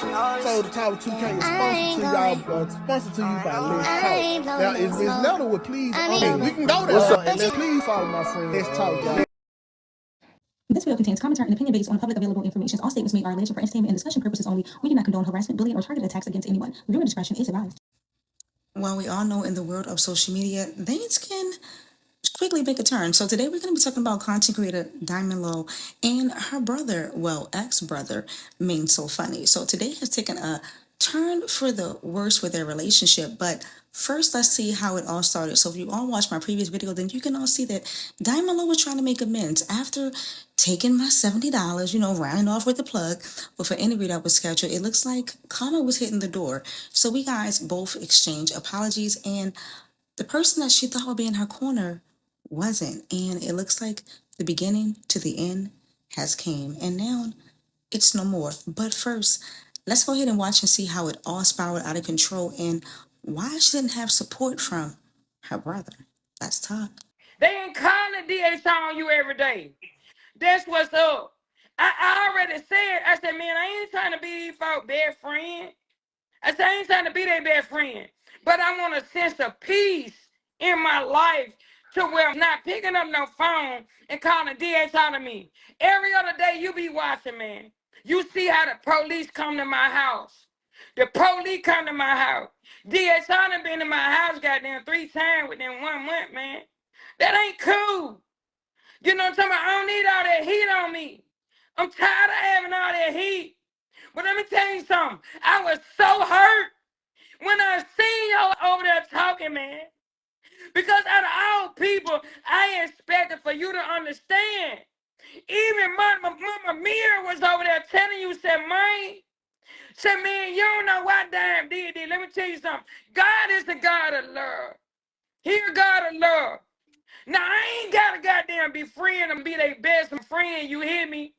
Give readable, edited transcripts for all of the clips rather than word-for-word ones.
So the Tower 2K is sponsored to you by Let's Talk. Now, if Miss Nelda would please, we can go there. And please follow my friend Let's Talk, y'all. This video contains commentary and opinion based on public available information. All statements made are alleged for entertainment and discussion purposes only. We do not condone harassment, bullying, or targeted attacks against anyone. Viewer discretion is advised. Well, we all know in the world of social media, things can quickly make a turn. So today we're going to be talking about content creator Diamond Lowe and her brother, well, ex-brother, Main So Funny. So today has taken a turn for the worse with their relationship, but first let's see how it all started. So if you all watched my previous video, then you can all see that Diamond Lowe was trying to make amends after taking my $70, rounding off with the plug. But for interview that was scheduled, it looks like karma was hitting the door. So we guys both exchanged apologies, and the person that she thought would be in her corner wasn't. And it looks like the beginning to the end has came, and now it's no more. But first, let's go ahead and watch and see how it all spiraled out of control and why she didn't have support from her brother. Let's talk. They ain't calling DH on you every day. That's what's up. I already said, I said, man, I ain't trying to be these folks' best friend. I said, I ain't trying to be their best friend. But I want a sense of peace in my life to where I'm not picking up no phone and calling DH out of me. Every other day you be watching, man. You see how the police come to my house. The police come to my house. DH done been to my house goddamn 3 times within 1 month, man. That ain't cool. You know what I'm talking about? I don't need all that heat on me. I'm tired of having all that heat. But let me tell you something. I was so hurt when I seen y'all over there talking, man. Because out of all people, I expected for you to understand. Even Mama Mira was over there telling you, said, man, you don't know what damn did. Let me tell you something. God is the God of love. He a God of love. Now, I ain't got to goddamn be friend and be their best friend, you hear me?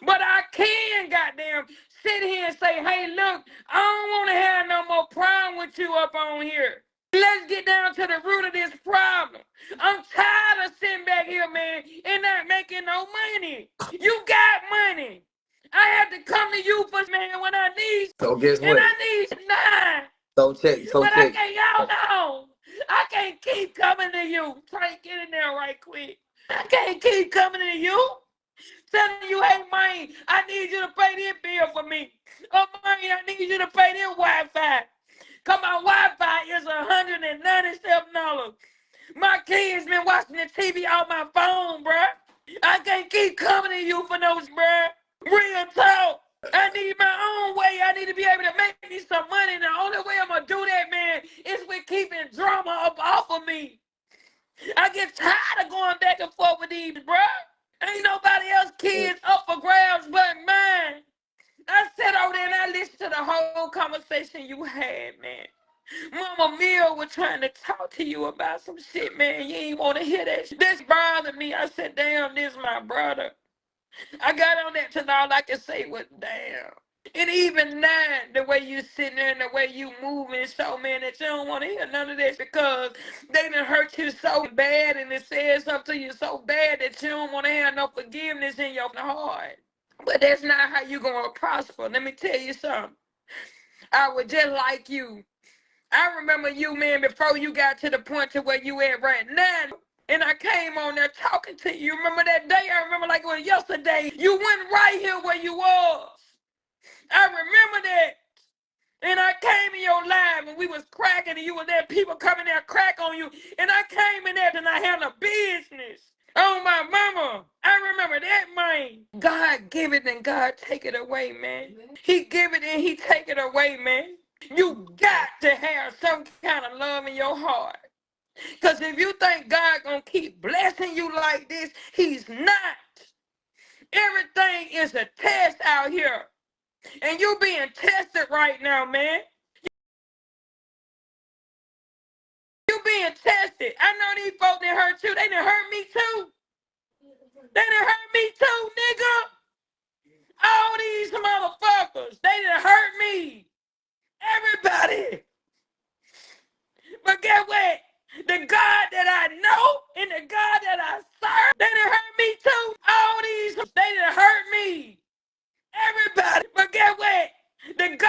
But I can goddamn sit here and say, hey, look, I don't want to have no more problem with you up on here. Let's get down to the root of this problem. I'm tired of sitting back here, man, and not making no money. You got money. I have to come to you for, man, when I need. So guess what? And I need 9. So check. But I can't, y'all know. I can't keep coming to you. Try to get in there right quick. I can't keep coming to you. Telling you, hey, man, I need you to pay this bill for me. Oh, man, I need you to pay this Wi-Fi. Because my Wi-Fi is $197. My kids been watching the TV on my phone, bruh. I can't keep coming to you for those, bruh. Real talk. I need my own way. I need to be able to make me some money. And the only way I'm going to do that, man, is with keeping drama up off of me. I get tired of going back and forth with these, bruh. Ain't nobody else kids up for grabs but mine. I sat over there and I listened to the whole conversation you had, man. Mama Mill was trying to talk to you about some shit, man. You ain't want to hear that shit. This bothered me. I said, damn, this is my brother. I got on that till all I could say was, damn. And even now, the way you sitting there and the way you moving, so, man, that you don't want to hear none of this because they done hurt you so bad and it said something to you so bad that you don't want to have no forgiveness in your heart. But that's not how you going to prosper. Let me tell you something. I was just like you. I remember you, man, before you got to the point to where you at right now. And I came on there talking to you. Remember that day? I remember like it was yesterday. You went right here where you was. I remember that. And I came in your live and we was cracking and you were there. People coming there crack on you. And I came in there and I had a business. Oh, my mama. I remember that, man. God give it and God take it away, man. He give it and he take it away, man. You got to have some kind of love in your heart. Because if you think God gonna keep blessing you like this, he's not. Everything is a test out here. And you being tested right now, man. You being tested. I know these folks that hurt you. They done hurt me too. They done hurt me too, nigga. All these motherfuckers, they done hurt me. Everybody. But guess what? The God that I know and the God that I serve, they done hurt me too. All these, they done hurt me. Everybody. But guess what? The God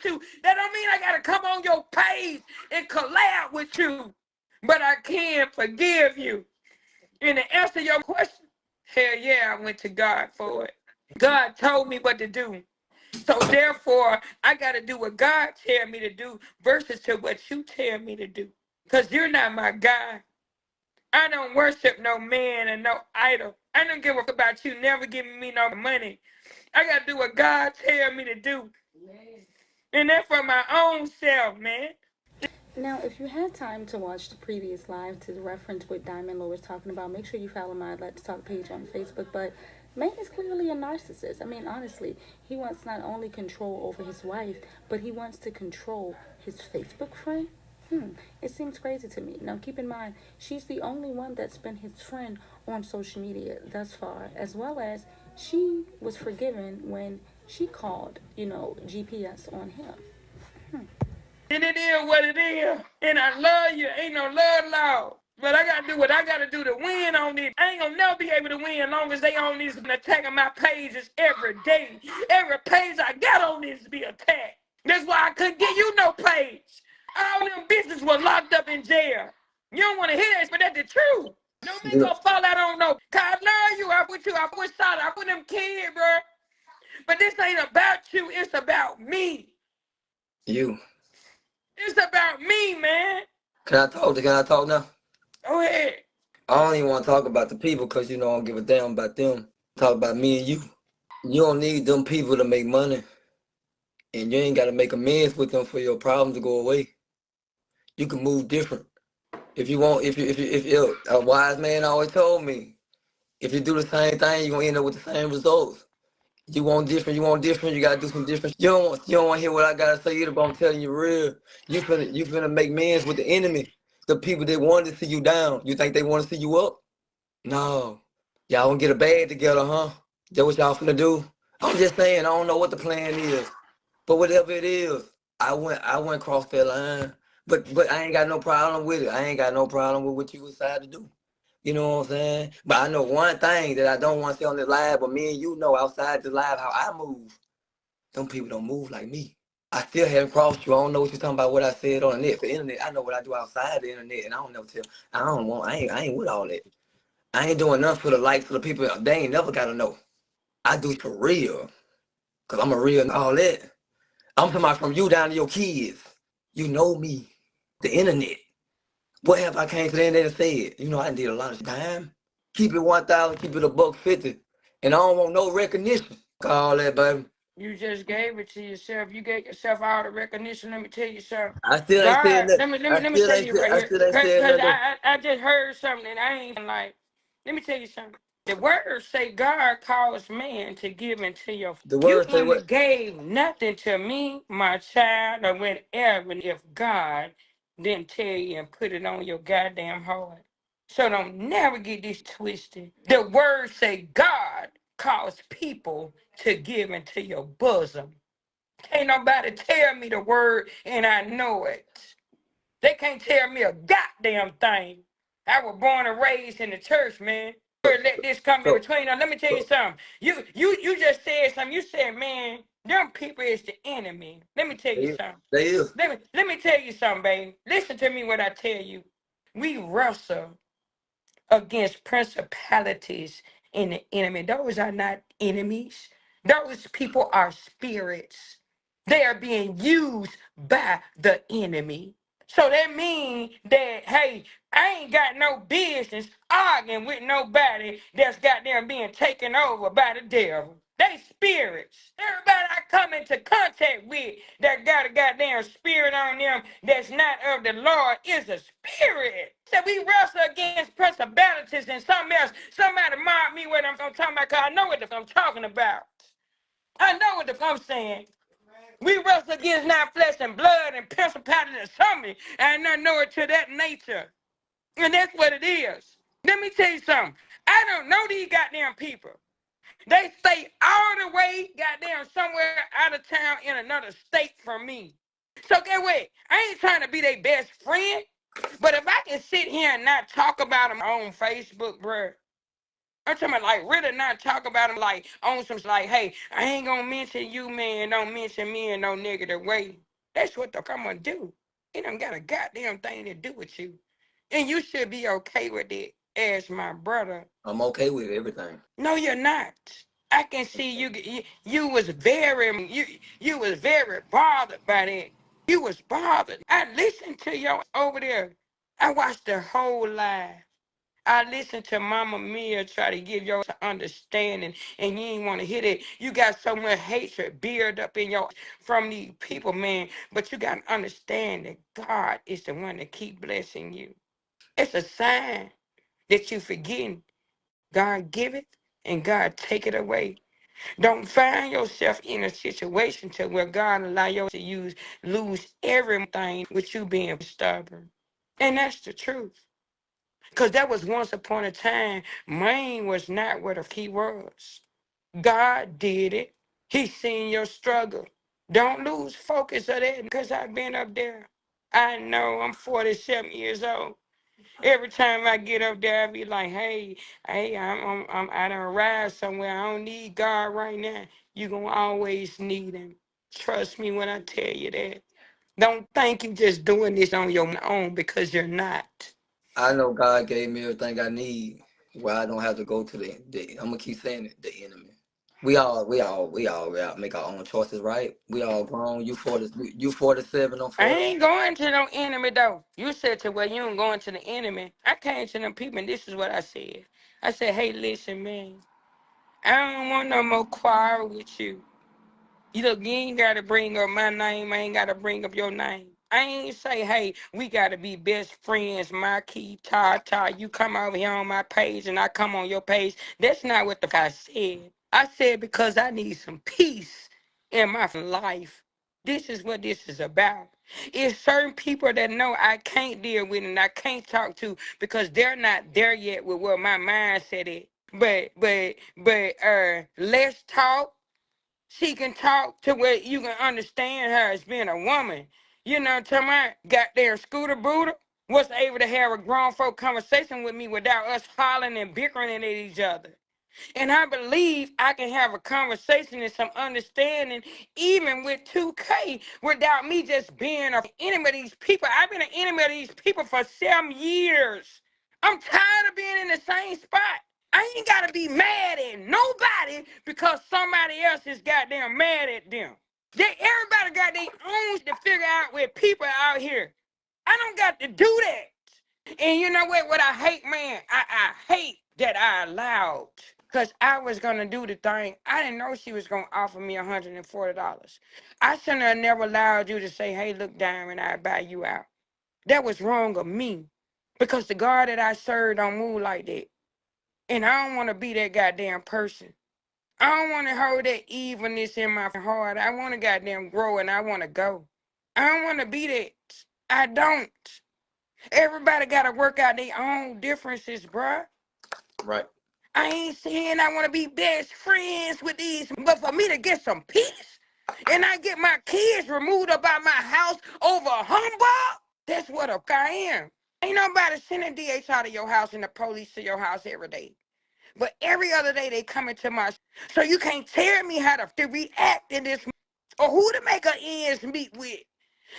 to. That don't mean I gotta come on your page and collab with you. But I can forgive you. And to answer your question, hell yeah, I went to God for it. God told me what to do. So therefore, I got to do what God tell me to do versus to what you tell me to do. Because you're not my God. I don't worship no man and no idol. I don't give a fuck about you never giving me no money. I got to do what God tell me to do. And that's for my own self, man. Now, if you had time to watch the previous live to reference what Diamond Lowe was talking about, make sure you follow my Let's Talk page on Facebook. But man is clearly a narcissist. I mean, honestly, he wants not only control over his wife, but he wants to control his Facebook friend. It seems crazy to me. Now, keep in mind, she's the only one that's been his friend on social media thus far, as well as she was forgiven when she called, GPS on him. And it is what it is. And I love you. Ain't no love law. But I gotta do what I gotta do to win on this. I ain't gonna never be able to win as long as they on this and attacking my pages every day. Every page I got on this be attacked. That's why I couldn't give you no page. All them bitches were locked up in jail. You don't want to hear that, but that's the truth. Don't make no fall out on no. Cause I love you. I with you. I with solid. I with them kids, bro. But this ain't about you. It's about me. You. It's about me, man. Can I talk? Can I talk now? Go ahead. I don't even want to talk about the people because, I don't give a damn about them. Talk about me and you. You don't need them people to make money. And you ain't got to make amends with them for your problems to go away. You can move different. If you want, if a wise man always told me, if you do the same thing, you're going to end up with the same results. You want different, you got to do some different. You don't want to hear what I got to say either, but I'm telling you real. You finna make amends with the enemy. The people that wanted to see you down. You think they want to see you up? No. Y'all gonna get a bag together, huh? That what y'all finna do? I'm just saying, I don't know what the plan is. But whatever it is, I went across that line. But I ain't got no problem with it. I ain't got no problem with what you decide to do. You know what I'm saying? But I know one thing that I don't want to say on this live, but me and you know outside the live how I move. Them people don't move like me. I still haven't crossed you. I don't know what you're talking about, what I said on the net. For the internet, I know what I do outside the internet, and I don't never tell. I ain't with all that. I ain't doing nothing for the likes of the people. They ain't never gotta know. I do it for real. Cause I'm a real all that. I'm talking about from you down to your kids. You know me. The internet. What have I came to the internet and said? I did a lot of time. Keep it 1,000, keep it $150. And I don't want no recognition. All that, baby. You just gave it to yourself. You gave yourself all the recognition. Let me tell you something. I still ain't said God, nothing. let me tell you right I here. still ain't said Cause nothing. I just heard something and I ain't like, let me tell you something. The words say God calls man to give into your. The You words say wouldn't have what? gave nothing to me, my child, or whatever, if God didn't tell you and put it on your goddamn heart. So don't never get this twisted. The words say God calls people to give into your bosom. Can't nobody tell me the word and I know it. They can't tell me a goddamn thing. I was born and raised in the church, man. Let this come in So, between us. Let me tell you something. You just said something. You said, man, them people is the enemy. Let me tell you something. they is. Let me tell you something, babe. Listen to me what I tell you. We wrestle against principalities in the enemy. Those are not enemies. Those people are spirits. They are being used by the enemy. So that means that, hey, I ain't got no business arguing with nobody that's goddamn being taken over by the devil. They spirits. Everybody I come into contact with that got a goddamn spirit on them that's not of the Lord is a spirit. So we wrestle against principalities and something else. Somebody mark me what I'm talking about, because I know what I'm talking about. I know what I'm saying. We wrestle against not flesh and blood and principalities and something. And I know it to that nature. And that's what it is. Let me tell you something. I don't know these goddamn people. They stay all the way goddamn somewhere out of town in another state from me. So get what? I ain't trying to be their best friend. But if I can sit here and not talk about them on Facebook, bruh, I'm talking about like really not talk about him like on some like, hey, I ain't gonna mention you, man. Don't mention me in no negative way. That's what the fuck I'm gonna do. It don't got a goddamn thing to do with you. And you should be okay with it as my brother. I'm okay with everything. No, you're not. I can see you was very you was very bothered by that. You was bothered. I listened to you over there. I watched the whole live. I listened to Mama Mia try to give you understanding, and you ain't want to hear it. You got so much hatred built up in your from these people, man. But you got to understand that God is the one that keep blessing you. It's a sign that you forgetting. God give it, and God take it away. Don't find yourself in a situation to where God allow you to lose everything with you being stubborn. And that's the truth. Because that was once upon a time, Maine was not what he was. God did it. He seen your struggle. Don't lose focus of that because I've been up there. I know I'm 47 years old. Every time I get up there, I be like, hey, I done arrived somewhere. I don't need God right now. You gonna always need him. Trust me when I tell you that. Don't think you just doing this on your own because you're not. I know God gave me everything I need where I don't have to go to the I'm gonna keep saying it, the enemy. We all make our own choices, right? We all grown. You 47, I'm I 40. ain't going to no enemy though. You said to well, you ain't going to the enemy. I came to them people and this is what I said. I said, hey, listen, man. I don't want no more quarrel with you. You look, you ain't gotta bring up my name. I ain't gotta bring up your name. I ain't say, hey, we gotta be best friends, Marquis, Tata. You come over here on my page and I come on your page. That's not what the guy said. I said because I need some peace in my life. This is what this is about. It's certain people that know I can't deal with and I can't talk to because they're not there yet with where my mindset is. But let's talk. She can talk to where you can understand her as being a woman. You know what I'm talking about? Goddamn Scooter Booter was able to have a grown folk conversation with me without us hollering and bickering at each other. And I believe I can have a conversation and some understanding even with 2K without me just being an enemy of these people. I've been an enemy of these people for 7 years. I'm tired of being in the same spot. I ain't gotta be mad at nobody because somebody else is goddamn mad at them. Everybody got their own to figure out with people out here. I don't got to do that. And you know what? What I hate, man, I hate that I allowed. Because I was going to do the thing. I didn't know she was going to offer me $140. I shouldn't have never allowed you to say, hey, look, Diamond, I'll buy you out. That was wrong of me. Because the God that I serve don't move like that. And I don't want to be that goddamn person. I don't want to hold that evilness in my heart. I want to goddamn grow and I want to go. I don't want to be that. I don't. Everybody got to work out their own differences, bruh. Right. I ain't saying I want to be best friends with these, but for me to get some peace and I get my kids removed up out my house over a humbug, that's what I am. Ain't nobody sending DH out of your house and the police to your house every day. But every other day they come into my so you can't tell me how to react in this or who to make a ends meet with.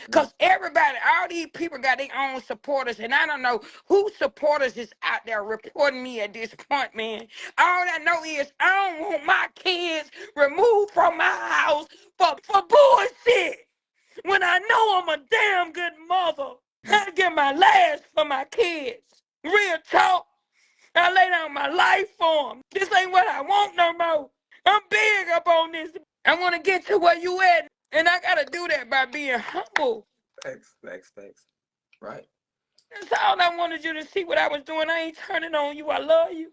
Because everybody, all these people got their own supporters, and I don't know who supporters is out there reporting me at this point, man. All I know is I don't want my kids removed from my house for bullshit. When I know I'm a damn good mother, I get my last for my kids. Real talk. I lay down my life for them. This ain't what I want no more. I'm big up on this. I want to get to where you at, and I got to do that by being humble. Facts. Right. That's all I wanted you to see what I was doing. I ain't turning on you. I love you.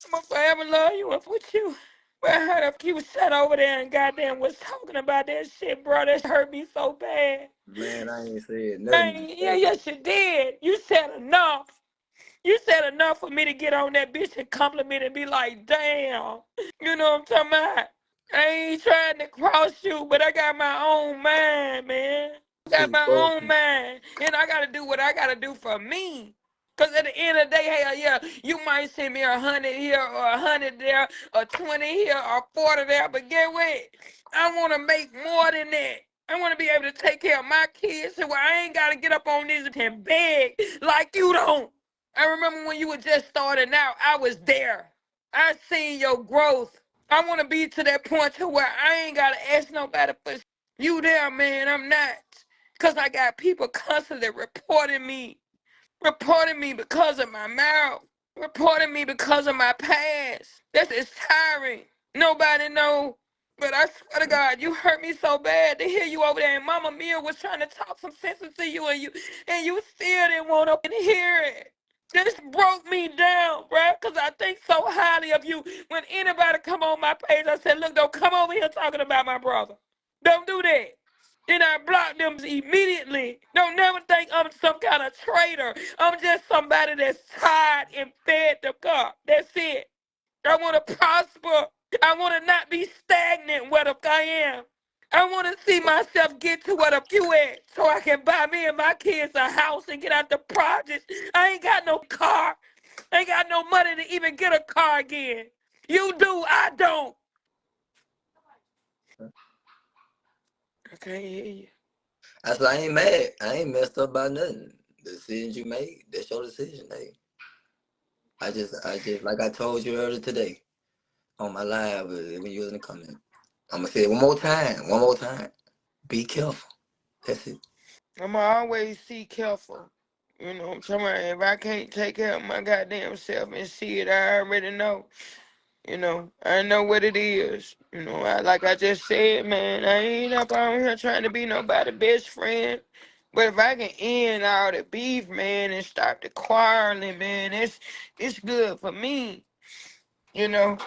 I'm going to forever love you and with you. But I heard if you sat over there and goddamn was talking about that shit, bro, that hurt me so bad. Man, I ain't said Man, nothing. yeah, yes, you did. You said enough. You said enough for me to get on that bitch and compliment and be like, damn. You know what I'm talking about? I ain't trying to cross you, but I got my own mind, man. I got Too my fuck. own mind. And I got to do what I got to do for me. Because at the end of the day, hell yeah, you might send me 100 here or 100 there or 20 here or 40 there. But get what? I want to make more than that. I want to be able to take care of my kids so I ain't got to get up on this and beg like you don't. I remember when you were just starting out, I was there. I seen your growth. I want to be to that point to where I ain't got to ask nobody for you there, man. I'm not. Because I got people constantly reporting me because of my mouth, reporting me because of my past. This is tiring. Nobody know. But I swear to God, you hurt me so bad to hear you over there. And Mama Mia was trying to talk some sense into you, and you still didn't want to hear it. This broke me down, bruh, because I think so highly of you. When anybody come on my page, I said, look, don't come over here talking about my brother. Don't do that. Then I blocked them immediately. Don't never think I'm some kind of traitor. I'm just somebody that's tired and fed the cup. That's it. I want to prosper. I want to not be stagnant where the I am. I want to see myself get to where the few at so I can buy me and my kids a house and get out the projects. I ain't got no car. I ain't got no money to even get a car again. You do, I don't. I can't hear you. I said, I ain't mad. I ain't messed up by nothing. The decisions you made, that's your decision, hey. I just, like I told you earlier today on my live when you was in the comment. I'm going to say it one more time. Be careful. That's it. I'm always see careful. You know what I'm talking about? If I can't take care of my goddamn self and see it, I already know. You know, I know what it is. You know, like I just said, man, I ain't up on here trying to be nobody's best friend. But if I can end all the beef, man, and stop the quarreling, man, it's good for me. You know?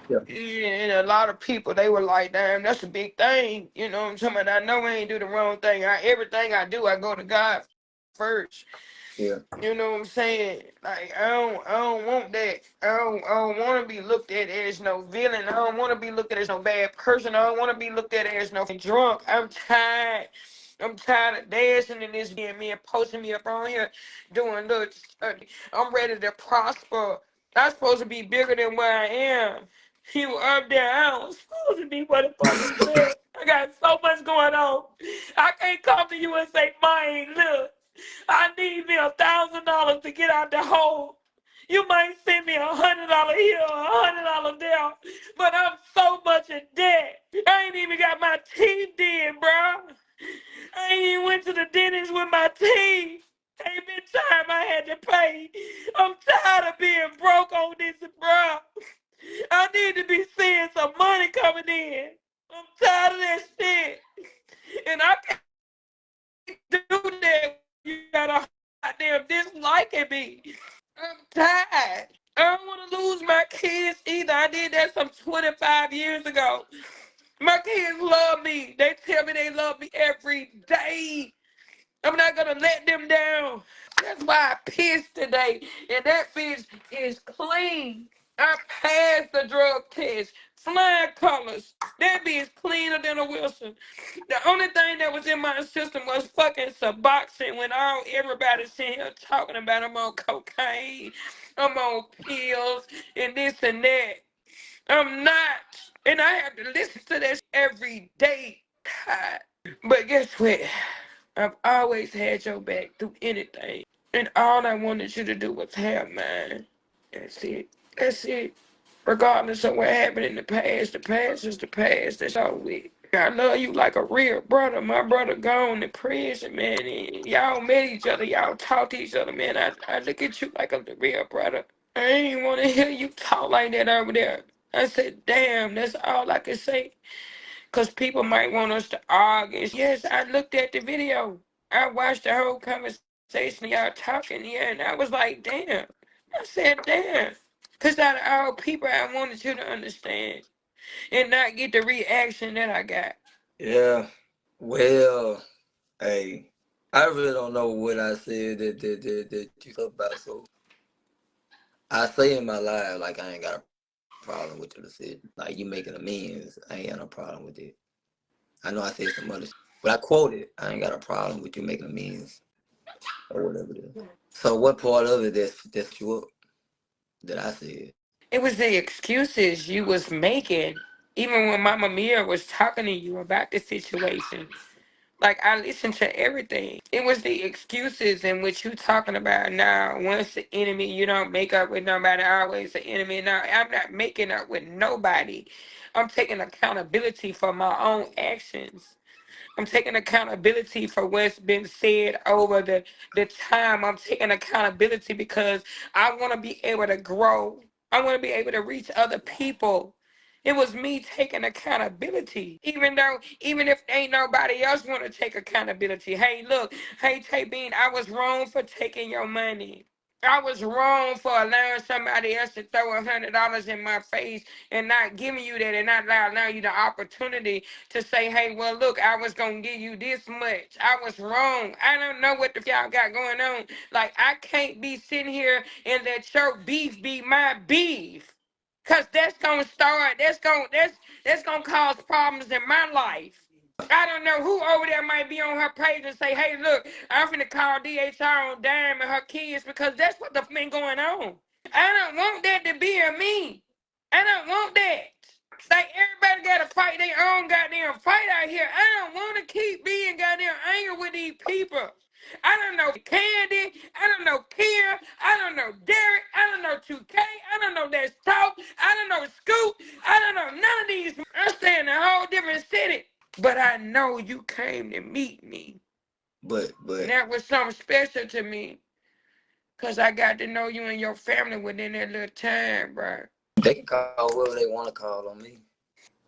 Yeah. And a lot of people, they were like, damn, that's a big thing. You know what I'm talking about? I know I ain't do the wrong thing. Everything I do, I go to God first. Yeah. You know what I'm saying? Like I don't want that. I don't want to be looked at as no villain. I don't want to be looked at as no bad person. I don't want to be looked at as no drunk. I'm tired. I'm tired of dancing in this being me and posting me up on here doing little. I'm ready to prosper. I'm supposed to be bigger than where I am. You up there? I don't supposed to be what the fuck is said. I got so much going on. I can't come to you and say, "Mine, look. I need me $1,000 to get out the hole. You might send me $100 here or $100 there, but I'm so much in debt. I ain't even got my teeth did, bro. I ain't even went to the dentist with my teeth. Ain't been time I had to pay. I'm tired of being broke on this, bro. I need to be seeing some money coming in. I'm tired of that shit. And I can't do that. You gotta goddamn disliking me. I'm tired. I don't want to lose my kids either. I did that some 25 years ago. My kids love me. They tell me they love me every day. I'm not gonna let them down. That's why I pissed today. And that bitch is clean. I passed the drug test. Flying colors. That bitch cleaner than a Wilson. The only thing that was in my system was fucking Suboxone when everybody's sitting here talking about I'm on cocaine, I'm on pills, and this and that. I'm not. And I have to listen to this every day. God. But guess what? I've always had your back through anything. And all I wanted you to do was have mine. That's it. That's it. Regardless of what happened in the past is the past. That's all with. I love you like a real brother. My brother gone to prison, man. And y'all met each other. Y'all talked to each other, man. I look at you like a real brother. I ain't want to hear you talk like that over there. I said, damn, that's all I can say. Because people might want us to argue. Yes, I looked at the video. I watched the whole conversation, y'all talking, yeah, and I was like, damn. I said, damn. Because out of all people, I wanted you to understand and not get the reaction that I got. Yeah. Well, hey, I really don't know what I said that you talk about. So I say in my life, like, I ain't got a problem with your decision. Like, you making amends. I ain't got no problem with it. I know I said some other shit, but I quoted. I ain't got a problem with you making amends. or whatever it is. So what part of it that's you up that I said? It was the excuses you was making, even when Mama Mia was talking to you about the situation. Like, I listened to everything. It was the excuses in which you talking about now. Once the enemy, you don't make up with nobody, always the enemy. Now, I'm not making up with nobody. I'm taking accountability for my own actions. I'm taking accountability for what's been said over the time. I'm taking accountability because I want to be able to grow. I want to be able to reach other people. It was me taking accountability. Even if ain't nobody else want to take accountability. Hey, look, hey, Tay Bean, I was wrong for taking your money. I was wrong for allowing somebody else to throw $100 in my face and not giving you that and not allowing you the opportunity to say, hey, well, look, I was going to give you this much. I was wrong. I don't know what the y'all got going on. Like, I can't be sitting here and let your beef be my beef. Cause that's gonna start. That's gonna cause problems in my life. I don't know who over there might be on her page and say, "Hey, look, I'm finna call DHR on Dime and her kids," because that's what the been going on. I don't want that to be a me. I don't want that. Like, everybody gotta fight their own goddamn fight out here. I don't want to keep being goddamn angry with these people. I don't know Candy. I don't know Kia. I don't know Derek. I don't know 2K. I don't know That's Talk. I don't know Scoop. I don't know none of these. I stay in a whole different city. But I know you came to meet me. But And that was something special to me. Because I got to know you and your family within that little time, bro. they can call whoever they want to call on me.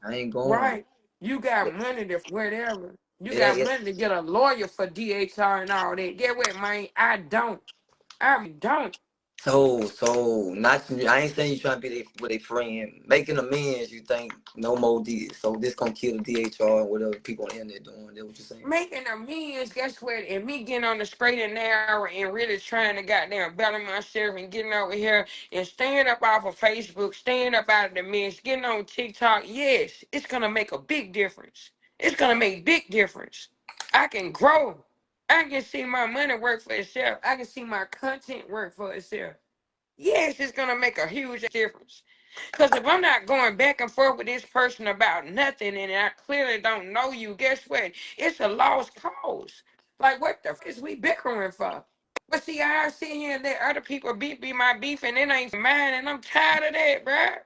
I ain't going. Right. You got money to whatever. You It got ain't. money to get a lawyer for DHR and all that. Get what, man? I don't. I don't. So not I ain't saying you trying to be with a friend. Making amends, you think no more D. So this gonna kill the DHR and whatever people on the internet doing. That's what you're saying. Making amends, guess what? And me getting on the straight and narrow and really trying to goddamn better myself and getting over here and staying up off of Facebook, staying up out of the mess, getting on TikTok, yes, it's gonna make a big difference. It's gonna make big difference. I can grow. I can see my money work for itself. I can see my content work for itself. Yes, it's gonna make a huge difference. Because if I'm not going back and forth with this person about nothing and I clearly don't know you, guess what? It's a lost cause. Like, what the is we bickering for? But see, I sit here and let other people be my beef and it ain't mine, and I'm tired of that, bruh.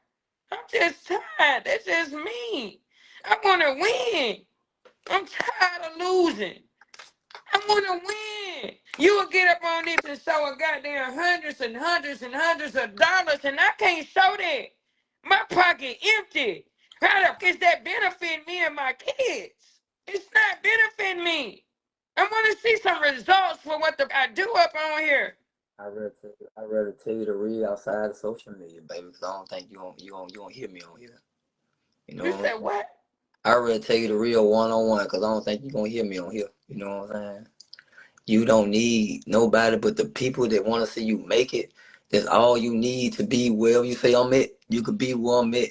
I'm just tired. That's just me. I want to win. I'm tired of losing. I want to win. You will get up on this and show a goddamn hundreds and hundreds and hundreds of dollars, and I can't show that. My pocket empty. How the is that benefit me and my kids? It's not benefiting me. I want to see some results for what I do up on here. I rather tell you the real outside of social media, baby, because I don't think you don't hear me on here. You know You what I'm said saying? what? I rather tell you the real one-on-one because I don't think you're gonna hear me on here. You know what I'm saying? You don't need nobody but the people that want to see you make it. That's all you need to be wherever you say I'm at. You could be where I'm at.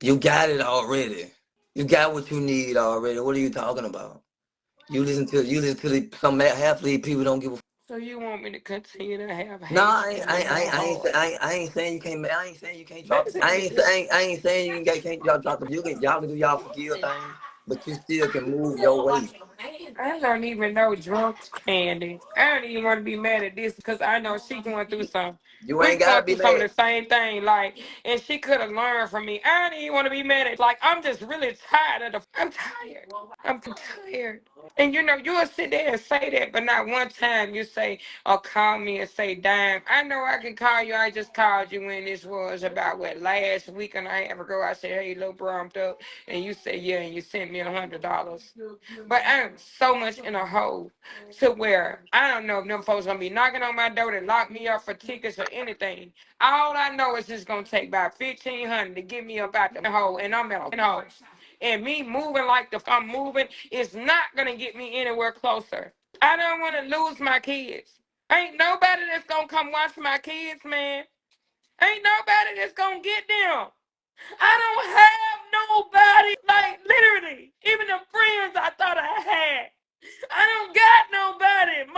You got it already. You got what you need already. What are you talking about? Some half of these people don't give a. So you want me to continue to have No, hatred in my heart? I ain't saying you can't. I ain't saying you can't drop. Let me say this. I ain't saying you can't drop them. Y'all can do y'all forgive thing, but you still can move your way. I don't even know drunk Candy. I don't even want to be mad at this because I know she going through something. You We ain't gotta going be through some of mad. the same thing, like, and she could have learned from me. I don't even want to be mad at, like, I'm just really tired of I'm tired. I'm tired. And you know, you'll sit there and say that, but not one time you say or call me and say, Dime, I know I can call you. I just called you when this was about what last week and a half ago. I said, hey, little bro, I'm up. And you said, yeah, and you sent me $100. But I'm so much in a hole to where I don't know if them folks gonna be knocking on my door to lock me up for tickets or anything. All I know is it's gonna take about 1,500 to get me up out the hole, and I'm in a hole. And me moving like the I'm moving is not gonna get me anywhere closer. I don't want to lose my kids. Ain't nobody that's gonna come watch my kids, man. Ain't nobody that's gonna get them. I don't have nobody, like literally, even the friends I thought I had. I don't got nobody,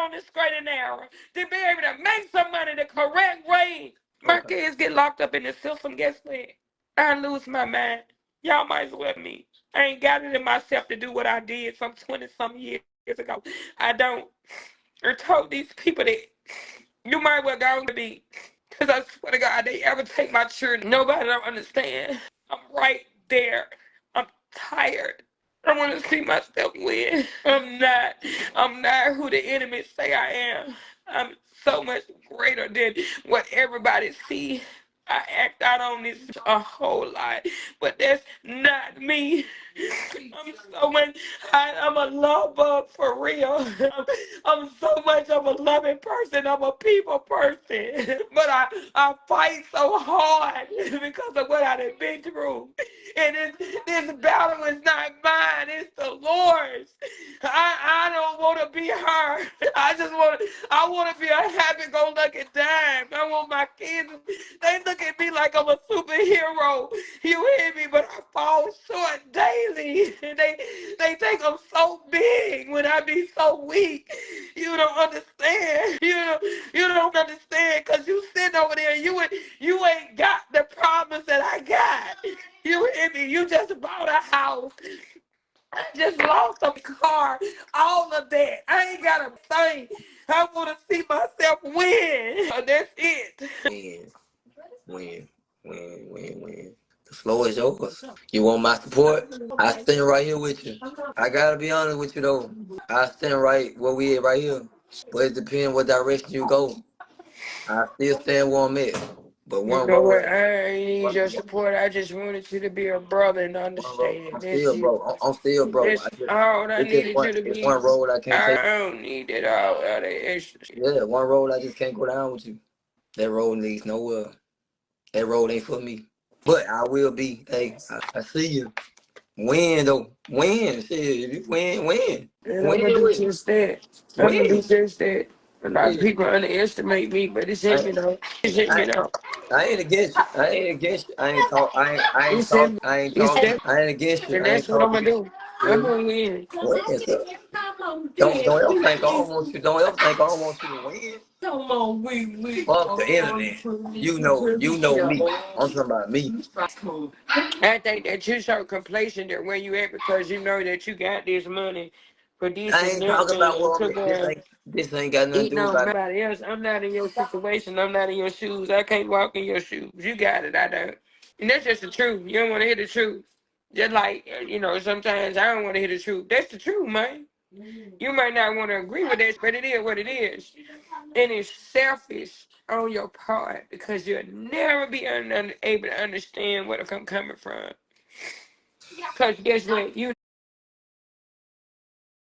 on the straight and narrow, to be able to make some money the correct way. My kids get locked up in the system. Guess what? I lose my mind. Y'all might as well me. I ain't got it in myself to do what I did some 20-some years ago. I don't. I told these people that you might well go to me. Because I swear to God, they ever take my children. Nobody don't understand. I'm right there. I'm tired. I want to see myself win. I'm not who the enemy say I am. I'm so much greater than what everybody see. I act out on this a whole lot, but that's not me. I'm so much. I'm a love bug for real. I'm so much of a loving person. I'm a people person, but I fight so hard because of what I've been through. And this battle is not mine; it's the Lord's. I don't want to be her. I want to be a happy-go-lucky dime. I want my kids. They look at me like I'm a superhero. You hear me? But I fall short daily. They think I'm so big when I be so weak. You don't understand. You don't understand because you sitting over there and you ain't got the problems that I got. You hear me? You just bought a house. I just lost a car. All of that. I ain't got a thing. I want to see myself win. That's it. Win. The floor is yours. You want my support? I stand right here with you. I gotta be honest with you though. I stand right where we at right here. But it depends what direction you go. I still stand where I'm at. But You one know road, what? I ain't need your support. I just wanted you to be a brother and understand. I'm That's still it. bro. I'm still bro. That's all I It's just needed one. you to It's be. one road I can't I take. don't need it all of the extra shit. Yeah, one road I just can't go down with you. That road leads nowhere. That road ain't for me. But I will be. Hey, I see you. Win though. Win. Shit. If you win. And I'm gonna Win do with just that. I'm gonna do win. just that. A lot of Shit. people underestimate me, but it's hit I, me though. It's hit I, me though. I ain't against you. I ain't against you. It's hit me. I ain't It's talk. that. I ain't against you. And I ain't that's what I'm talking gonna against do. you. I'm Yeah. gonna win. Win, sir. Don't ever think I don't want you. Don't ever think I don't want you to win. Come on, we. Fuck the internet. You know me. I'm talking about me. I think that you show completion that where you at because you know that you got this money for this I and ain't that talking about and where I'm to at. go This ain't got nothing to eating do on about somebody else. I'm not in your situation. I'm not in your shoes. I can't walk in your shoes. You got it. I don't. And that's just the truth. You don't want to hear the truth. Just like, sometimes I don't want to hear the truth. That's the truth, man. You might not want to agree with that, but it is what it is. And it's selfish on your part because you'll never be able to understand where I'm coming from. Because guess what? You